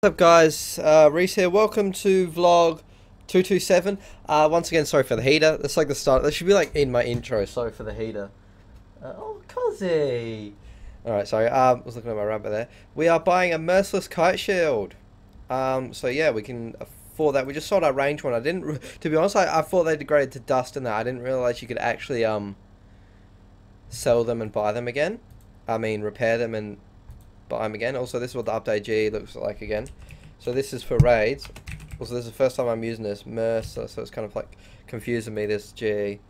What's up guys, Reese here, welcome to vlog 227. Once again, sorry for the heater. That's like the start, that should be like in my intro, sorry for the heater. Oh, Cozzy! Alright, sorry, I was looking at my rabbit there. We are buying a merciless kite shield. So yeah, we can afford that. We just sold our range one. I didn't, to be honest, I thought they degraded to dust and that. I didn't realize you could actually, sell them and buy them again. I mean, repair them and buy them again. Also, this is what the update G looks like again. So this is for raids. Also, this is the first time I'm using this Mercer, so it's kind of like confusing me, this G.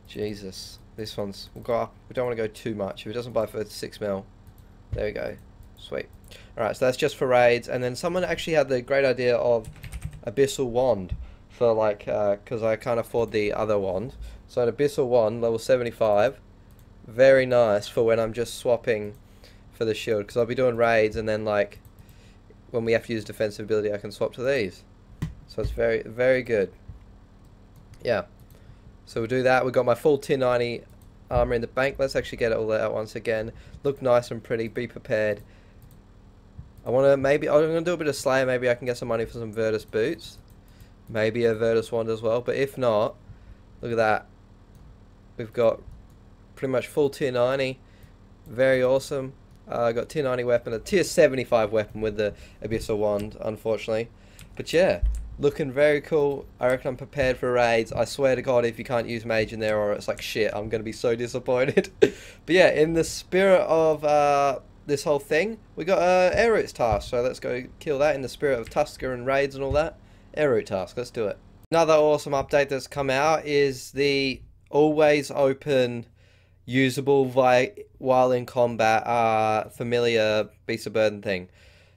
Jesus. This one's, we'll go up. We don't want to go too much. If it doesn't buy for 6 mil. There we go. Sweet. Alright, so that's just for raids. And then someone actually had the great idea of Abyssal Wand. For like, because I can't afford the other wand. So an Abyssal Wand, level 75. Very nice for when I'm just swapping for the shield, because I'll be doing raids and then like when we have to use defensive ability I can swap to these, so it's very, very good. Yeah, so we'll do that. We've got my full tier 90 armor in the bank. Let's actually get it all out once again. Look nice and pretty, be prepared. I'm gonna do a bit of Slayer. Maybe I can get some money for some Virtus boots, maybe a Virtus wand as well, but if not, look at that, we've got pretty much full tier 90. Very awesome. I got tier 90 weapon, a tier 75 weapon with the Abyssal Wand, unfortunately. But yeah, looking very cool. I reckon I'm prepared for raids. I swear to God, if you can't use mage in there or it's like shit, I'm going to be so disappointed. But yeah, in the spirit of this whole thing, we got air route task. So let's go kill that in the spirit of Tusker and raids and all that. Air route task, let's do it. Another awesome update that's come out is the always open usable while in combat familiar beast of burden thing.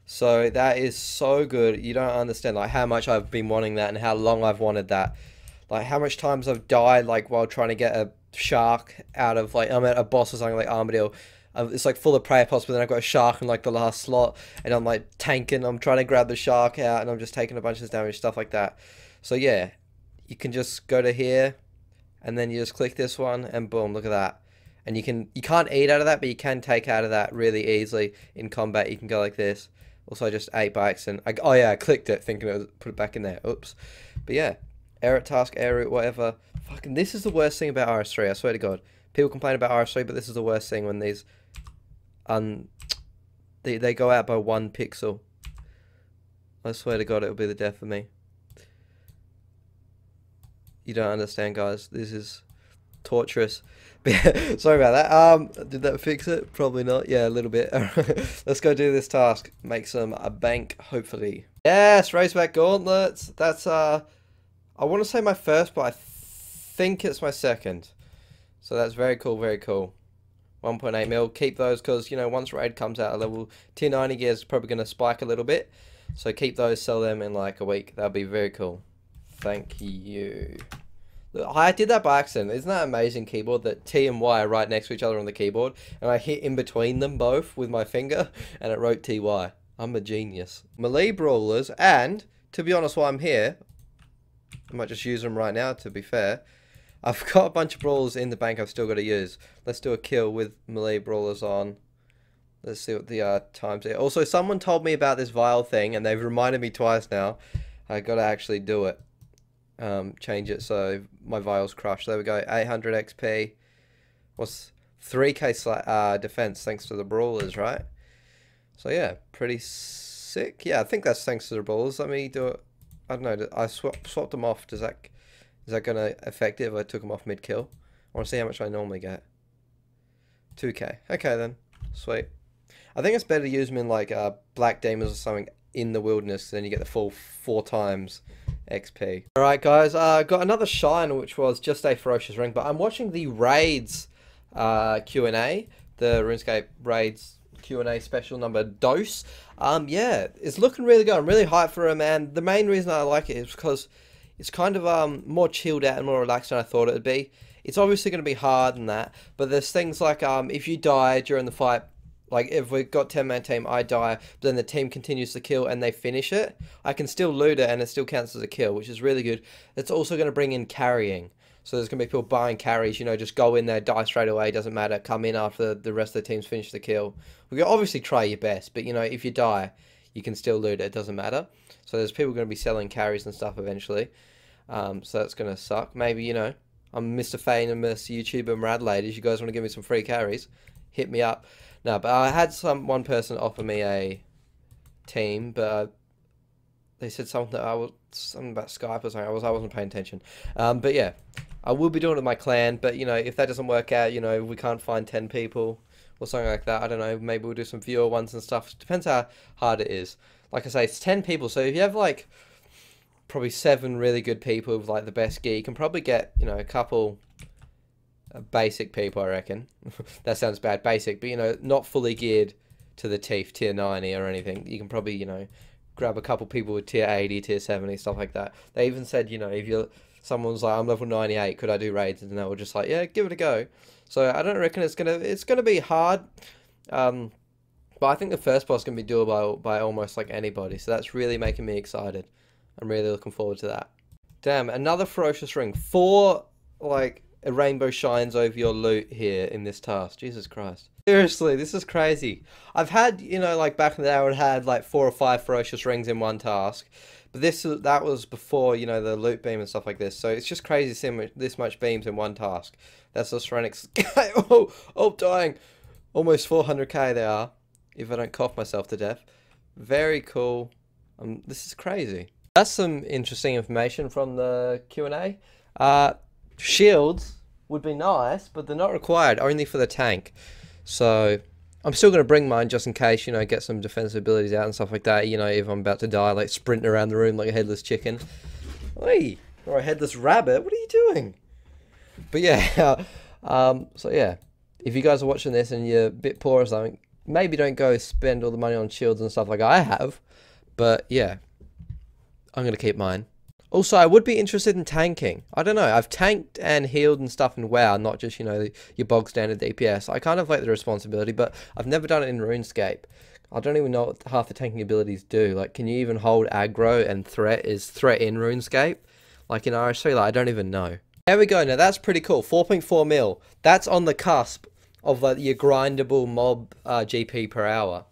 So that is so good. You don't understand like how much I've been wanting that and how long I've wanted that. Like how much times I've died like while trying to get a shark out of like, I'm at a boss or something like Armadillo. It's like full of prey pots, but then I've got a shark in like the last slot and I'm like tanking, I'm trying to grab the shark out and I'm just taking a bunch of damage, stuff like that. So yeah, you can just go to here and then you just click this one and boom, look at that. And you can't eat out of that, but you can take out of that really easily in combat. You can go like this. Also, I just ate by accident. Oh yeah, I clicked it thinking it was put it back in there. Oops. But yeah, air route task, air route, whatever. Fucking, this is the worst thing about RS3. I swear to God. People complain about RS3, but this is the worst thing when these they go out by 1 pixel. I swear to God, it will be the death of me. You don't understand, guys. This is torturous. Sorry about that. Did that fix it? Probably not. Yeah, a little bit. Let's go do this task. Make some bank, hopefully. Yes, Raceback Gauntlets. That's I want to say my first, but I think it's my second. So that's very cool, very cool. 1.8 mil. Keep those because, you know, once raid comes out, a level tier 90 gear is probably going to spike a little bit. So keep those, sell them in like a week. That'll be very cool. Thank you. I did that by accident. Isn't that amazing keyboard that T and Y are right next to each other on the keyboard and I hit in between them both with my finger and it wrote TY. I'm a genius. Melee brawlers, and to be honest while I'm here, I might just use them right now to be fair. I've got a bunch of brawlers in the bank I've still got to use. Let's do a kill with melee brawlers on. Let's see what the times are. Also, someone told me about this vial thing and they've reminded me twice now. I got to actually do it. Change it so my vial's crushed. There we go. 800 XP. What's 3k defense thanks to the brawlers, right? So yeah, pretty sick. Yeah, I think that's thanks to the brawlers. Let me do it. I don't know. I swapped them off. Is that gonna affect it if I took them off mid kill? I want to see how much I normally get. 2k. Okay then. Sweet. I think it's better to use them in like Black Demons or something in the wilderness, then you get the full 4 times XP. Alright guys, got another shine which was just a ferocious ring, but I'm watching the raids Q&A, the RuneScape raids Q&A special number dose. Yeah, it's looking really good. I'm really hyped for it, man. The main reason I like it is because it's kind of more chilled out and more relaxed than I thought it would be. It's obviously going to be hard and that, but there's things like if you die during the fight, like if we've got 10-man team, I die, but then the team continues to kill and they finish it, I can still loot it and it still counts as a kill, which is really good. It's also going to bring in carrying. So there's going to be people buying carries, you know, just go in there, die straight away, doesn't matter, come in after the rest of the team's finished the kill. We can obviously try your best, but, you know, if you die, you can still loot it. It doesn't matter. So there's people going to be selling carries and stuff eventually. So that's going to suck. Maybe, you know, I'm Mr. Famous YouTuber MrAdelaideRS. You guys want to give me some free carries? Hit me up. No, but I had one person offer me a team, but they said something about Skype or something. I wasn't paying attention. But yeah, I will be doing it with my clan. But you know, if that doesn't work out, you know, we can't find 10 people or something like that. I don't know. Maybe we'll do some viewer ones and stuff. Depends how hard it is. Like I say, it's 10 people. So if you have like probably 7 really good people with like the best gear, you can probably get, you know, a couple basic people, I reckon. That sounds bad, basic, but you know, not fully geared to the teeth, tier 90 or anything. You can probably, you know, grab a couple people with tier 80, tier 70, stuff like that. They even said, you know, if someone's like, I'm level 98, could I do raids? And they were just like, yeah, give it a go. So I don't reckon it's gonna be hard. But I think the first boss can be doable by almost like anybody. So that's really making me excited. I'm really looking forward to that. Damn, another ferocious ring. 4 like a rainbow shines over your loot here in this task. Jesus Christ. Seriously, this is crazy. I've had, you know, like back in the day, I would have had like 4 or 5 ferocious rings in one task. But that was before, you know, the loot beam and stuff like this. So it's just crazy seeing this much beams in one task. That's the Ceramics. Oh, dying. Almost 400k they are, if I don't cough myself to death. Very cool. This is crazy. That's some interesting information from the Q&A. Shields would be nice, but they're not required, only for the tank. So I'm still going to bring mine just in case, you know, get some defensive abilities out and stuff like that. You know, if I'm about to die, like sprinting around the room like a headless chicken. Oi, or a headless rabbit. What are you doing? But yeah, so yeah, if you guys are watching this and you're a bit poor or something, maybe don't go spend all the money on shields and stuff like I have. But yeah, I'm going to keep mine. Also, I would be interested in tanking. I don't know. I've tanked and healed and stuff in WoW, not just, you know, your bog standard DPS. I kind of like the responsibility, but I've never done it in RuneScape. I don't even know what half the tanking abilities do. Like, can you even hold aggro and threat? Is threat in RuneScape? Like in RS3, like, I don't even know. There we go. Now, that's pretty cool. 4.4 mil. That's on the cusp of like your grindable mob GP per hour.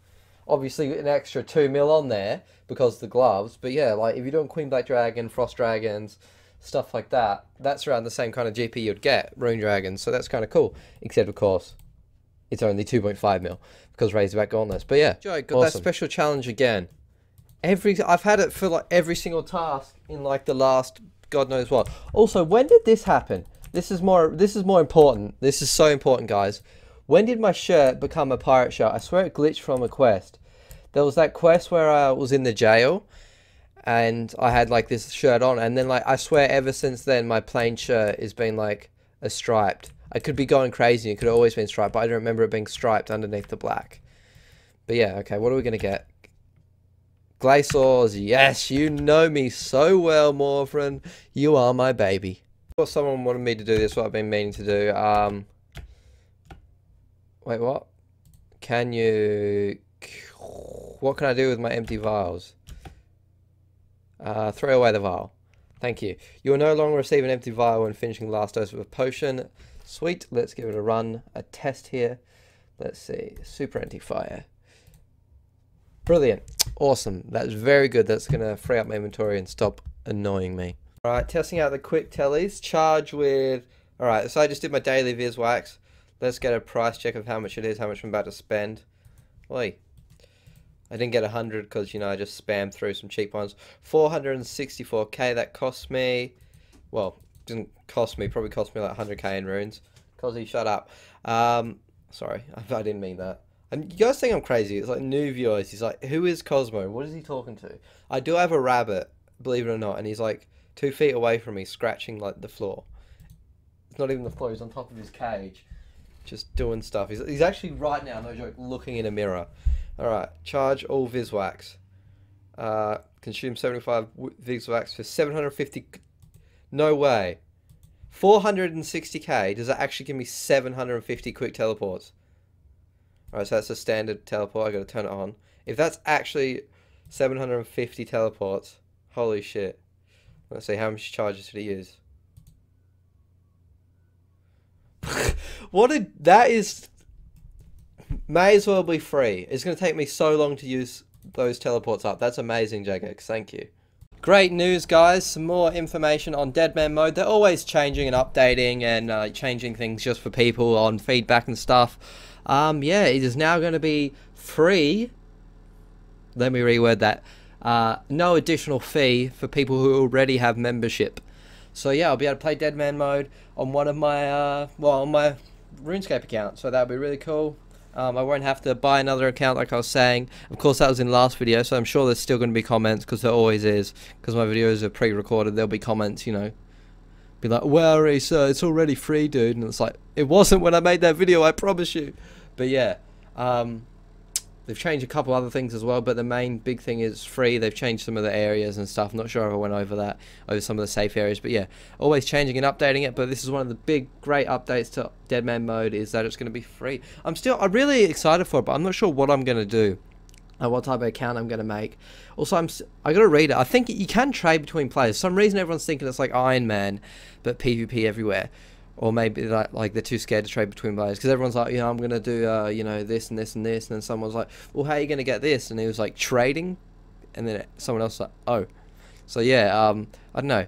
Obviously, an extra 2 mil on there because of the gloves. But yeah, like if you're doing Queen Black Dragon, Frost Dragons, stuff like that, that's around the same kind of GP you'd get, Rune Dragons. So that's kind of cool. Except, of course, it's only 2.5 mil because Razorback Gauntlets. But yeah, Joe, got awesome. That special challenge again. I've had it for like every single task in like the last God knows what. Also, when did this happen? This is more important. This is so important, guys. When did my shirt become a pirate shirt? I swear it glitched from a quest. There was that quest where I was in the jail and I had like this shirt on, and then like I swear ever since then my plain shirt has been like a striped. I could be going crazy, it could have always been striped, but I don't remember it being striped underneath the black. But yeah, okay, what are we gonna get? Glaciers, yes, you know me so well, Morphin. You are my baby. Well, someone wanted me to do this, what I've been meaning to do. Wait, what? What can I do with my empty vials? Throw away the vial. Thank you. You will no longer receive an empty vial when finishing the last dose of a potion. Sweet. Let's give it a run. A test here. Let's see. Super anti-fire. Brilliant. Awesome. That's very good. That's going to free up my inventory and stop annoying me. Alright, testing out the quick tellies. Charge with... Alright, so I just did my daily Viz Wax. Let's get a price check of how much it is, how much I'm about to spend. Oi. I didn't get 100 because, you know, I just spammed through some cheap ones. 464k, that cost me... Well, didn't cost me, probably cost me like 100k in runes. Cosy, shut up. Sorry, I didn't mean that. And you guys think I'm crazy. It's like new viewers. He's like, who is Cosmo? What is he talking to? I do have a rabbit, believe it or not, and he's like 2 feet away from me, scratching like the floor. It's not even the floor, he's on top of his cage. Just doing stuff. He's actually right now, no joke, looking in a mirror. Alright, charge all Viswax. Consume 75 Viswax for 750... No way. 460k, does that actually give me 750 quick teleports? Alright, so that's a standard teleport, I gotta turn it on. If that's actually 750 teleports, holy shit. Let's see, how much charges did he use? That is... May as well be free. It's going to take me so long to use those teleports up. That's amazing, Jagex. Thank you. Great news, guys. Some more information on Deadman mode. They're always changing and updating and changing things just for people on feedback and stuff. Yeah, it is now going to be free. Let me reword that. No additional fee for people who already have membership. So yeah, I'll be able to play Deadman mode on one of my, on my RuneScape account. So that'll be really cool. I won't have to buy another account like I was saying. Of course, that was in last video, so I'm sure there's still going to be comments, because there always is. Because my videos are pre-recorded, there'll be comments, you know. Be like, well, it's already free, dude. And it's like, it wasn't when I made that video, I promise you. But yeah, they've changed a couple other things as well, but the main big thing is free. They've changed some of the areas and stuff. I'm not sure if I went over that, over some of the safe areas, but yeah, always changing and updating it. But this is one of the big, great updates to Deadman mode, is that it's going to be free. I'm really excited for it, but I'm not sure what I'm going to do, what type of account I'm going to make. Also, I got to read it. I think you can trade between players. For some reason, everyone's thinking it's like Iron Man, but PvP everywhere. Or maybe like they're too scared to trade between players, because everyone's like, you know, I'm gonna do you know, this and this and this, and then someone's like, well, how are you gonna get this? And he was like, trading, and then someone else was like, oh, so yeah, I don't know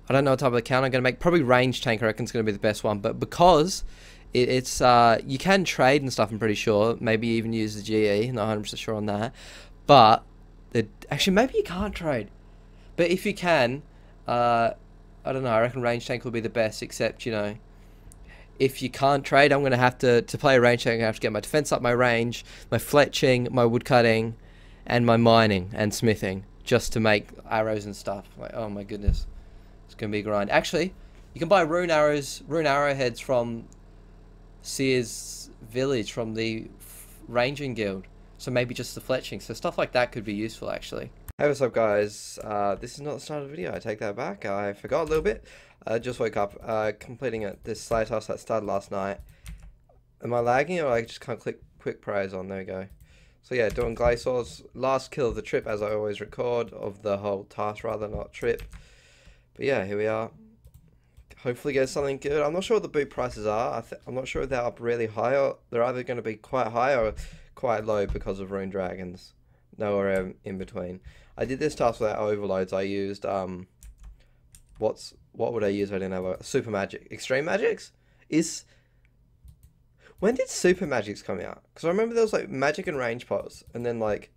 what type of account I'm gonna make. Probably range tank, I reckon, is gonna be the best one, but because it's you can trade and stuff, I'm pretty sure. Maybe even use the GE, not 100% sure on that, but actually maybe you can't trade, but if you can, I don't know, I reckon range tank will be the best, except, you know, if you can't trade, I'm going to have to play a range tank, I'm going to have to get my defense up, my range, my fletching, my woodcutting, and my mining and smithing, just to make arrows and stuff. Like, oh my goodness, it's going to be a grind. Actually, you can buy rune arrowheads from Sears Village, from the ranging guild, so maybe just the fletching, so stuff like that could be useful, actually. Hey, what's up, guys? This is not the start of the video. I take that back. I forgot a little bit. I just woke up, completing this Slayer task that started last night. Am I lagging, or I just can't click quick praise on? There we go. So yeah, doing Glacior's last kill of the trip, as I always record, of the whole task, rather, not trip. But yeah, here we are. Hopefully get something good. I'm not sure what the boot prices are. I'm not sure if they're up really high, or they're either going to be quite high or quite low because of Rune Dragons. Nowhere in between. I did this task without overloads. I used what would I use if I didn't have a super magic? Extreme magics? When did super magics come out? Because I remember there was like magic and range pots, and then like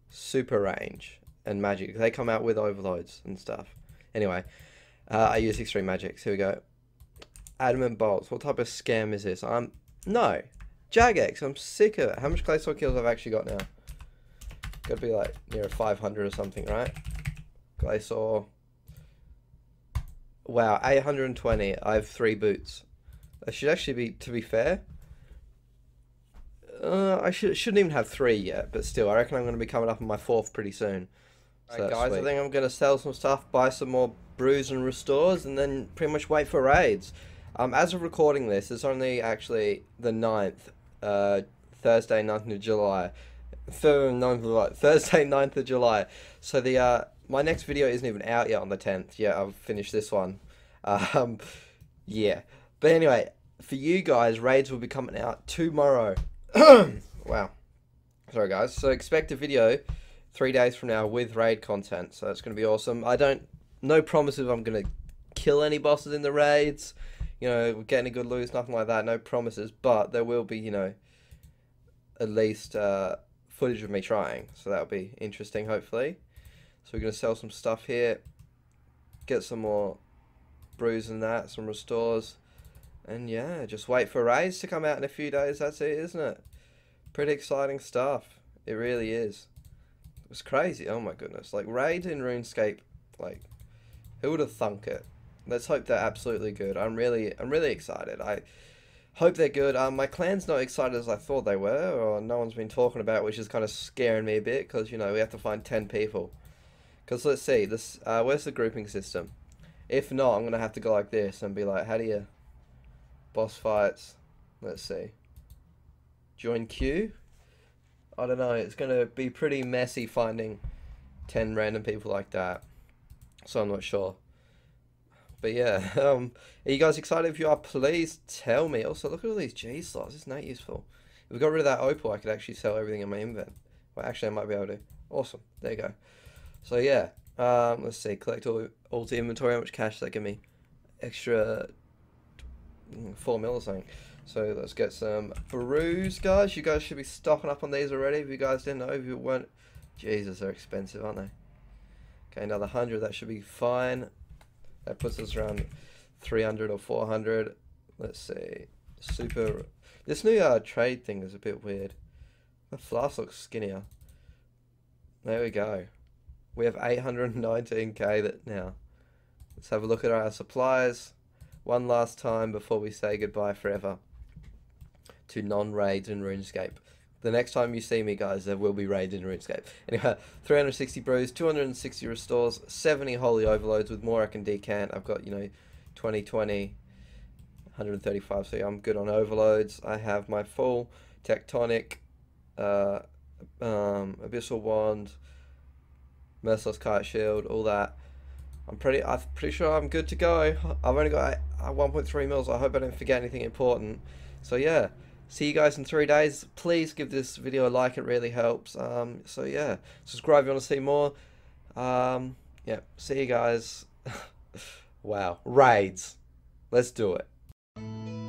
super range and magic. They come out with overloads and stuff. Anyway, I used extreme magics. Here we go. Adamant bolts. What type of scam is this? No, Jagex. I'm sick of it. How much clay sword kills I've actually got now? Got to be like near 500 or something, right? Glacior. Wow, 820. I have 3 boots. I should actually be, to be fair, I shouldn't even have 3 yet, but still, I reckon I'm going to be coming up on my 4th pretty soon. So alright, guys, sweet. I think I'm going to sell some stuff, buy some more brews and restores, and then pretty much wait for raids. As of recording this, it's only actually the 9th, Thursday, 9th of July. Thursday, 9th of July. So the my next video isn't even out yet on the 10th. Yeah, I've finished this one. Yeah. But anyway, for you guys, raids will be coming out tomorrow. Wow. Sorry, guys. So expect a video 3 days from now with raid content. So it's going to be awesome. No promises I'm going to kill any bosses in the raids. You know, get any good loot, nothing like that. No promises. But there will be, you know, at least footage of me trying, so that'll be interesting, hopefully. So we're going to sell some stuff here, get some more brews and that, some restores, and yeah, just wait for raids to come out in a few days. That's it, isn't it? Pretty exciting stuff. It really is. It's crazy. Oh my goodness, like raids in RuneScape, like who would have thunk it? Let's hope they're absolutely good. I'm really excited. I hope they're good. My clan's not excited as I thought they were, or no one's been talking about it, which is kind of scaring me a bit, because, you know, we have to find 10 people. Because let's see, this where's the grouping system? If not, I'm going to have to go like this and be like, how do you... Boss fights. Let's see. Join queue? I don't know, it's going to be pretty messy finding 10 random people like that. So I'm not sure. But yeah, are you guys excited? If you are, please tell me. Also, look at all these G slots. Isn't that useful? If we got rid of that opal, I could actually sell everything in my invent. Well, actually, I might be able to. Awesome. There you go. So yeah, let's see. Collect all the inventory. How much cash does that give me? Extra 4 mil or something. So let's get some brews, guys. You guys should be stocking up on these already. If you guys didn't know, if you weren't, Jesus, they're expensive, aren't they? Okay, another 100. That should be fine. That puts us around 300 or 400. Let's see. Super. This new trade thing is a bit weird. The flask looks skinnier. There we go. We have 819k that now. Let's have a look at our supplies one last time before we say goodbye forever to non-raids in RuneScape. The next time you see me, guys, there will be raids in RuneScape. Anyway, 360 brews, 260 restores, 70 holy overloads. With more I can decant. I've got, 2020, 135, so yeah, I'm good on overloads. I have my full tectonic, abyssal wand, merciless kite shield, all that. I'm pretty sure I'm good to go. I've only got 1.3 mils. I hope I don't forget anything important. So yeah, see you guys in 3 days. Please give this video a like, it really helps. So yeah, subscribe if you want to see more. Yeah, see you guys. Wow, raids. Let's do it.